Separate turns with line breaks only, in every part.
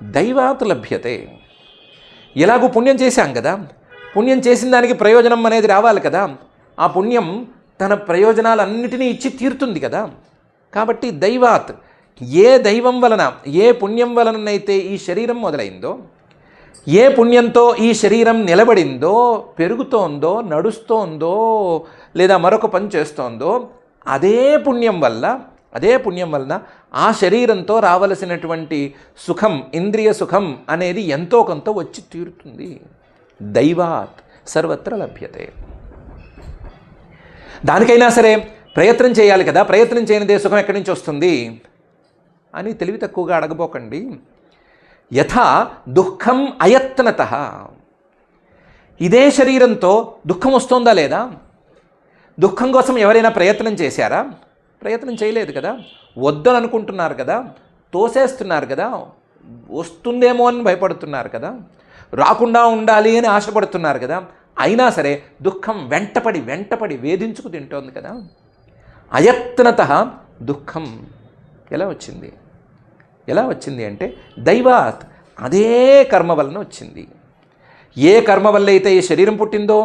దైవాత్ లభ్యతే. ఎలాగూ పుణ్యం చేశాం కదా, పుణ్యం చేసిన దానికి ప్రయోజనం అనేది రావాలి కదా, ఆ పుణ్యం తన ప్రయోజనాలన్నిటినీ ఇచ్చి తీరుతుంది కదా. కాబట్టి దైవాత్, ఏ దైవం వలన, ఏ పుణ్యం వలనైతే ఈ శరీరం మొదలైందో, ఏ పుణ్యంతో ఈ శరీరం నిలబడిందో, పెరుగుతోందో, నడుస్తోందో, లేదా మరొక పని చేస్తోందో, అదే పుణ్యం వలన ఆ శరీరంతో రావలసినటువంటి సుఖం, ఇంద్రియ సుఖం అనేది ఎంతో కొంత వచ్చి తీరుతుంది. దైవాత్ సర్వత్ర లభ్యతే. దానికైనా సరే ప్రయత్నం చేయాలి కదా, ప్రయత్నం చేయనిదే సుఖం ఎక్కడి నుంచి వస్తుంది అని తెలివి తక్కువగా అడగబోకండి. యథా దుఃఖం అయత్నత. ఇదే శరీరంతో దుఃఖం వస్తుందా లేదా? దుఃఖం కోసం ఎవరైనా ప్రయత్నం చేశారా? ప్రయత్నం చేయలేదు కదా. వద్దని అనుకుంటున్నారు కదా, తోసేస్తున్నారు కదా, వస్తుందేమో అని భయపడుతున్నారు కదా, రాకుండా ఉండాలి అని ఆశపడుతున్నారు కదా. అయినా సరే దుఃఖం వెంటపడి వేధించుకు తింటోంది కదా. అయత్నత దుఃఖం ఎలా వచ్చింది అంటే దైవాత్, అదే కర్మ వలన వచ్చింది. ఏ కర్మ వల్ల అయితే ఈ శరీరం పుట్టిందో,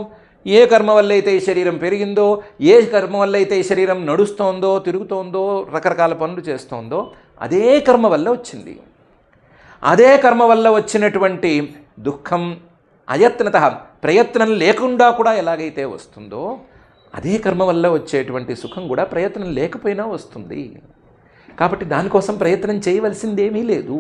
ఏ కర్మ వల్ల అయితే ఈ శరీరం పెరిగిందో, ఏ కర్మ వల్ల అయితే ఈ శరీరం నడుస్తోందో, తిరుగుతోందో, రకరకాల పనులు చేస్తోందో, అదే కర్మ వల్ల వచ్చింది. అదే కర్మ వల్ల వచ్చినటువంటి దుఃఖం అయత్నత, ప్రయత్నం లేకుండా కూడా ఎలాగైతే వస్తుందో, అదే కర్మ వల్ల వచ్చేటువంటి సుఖం కూడా ప్రయత్నం లేకపోయినా వస్తుంది. కాబట్టి దానికోసం ప్రయత్నం చేయవలసిందేమీ లేదు.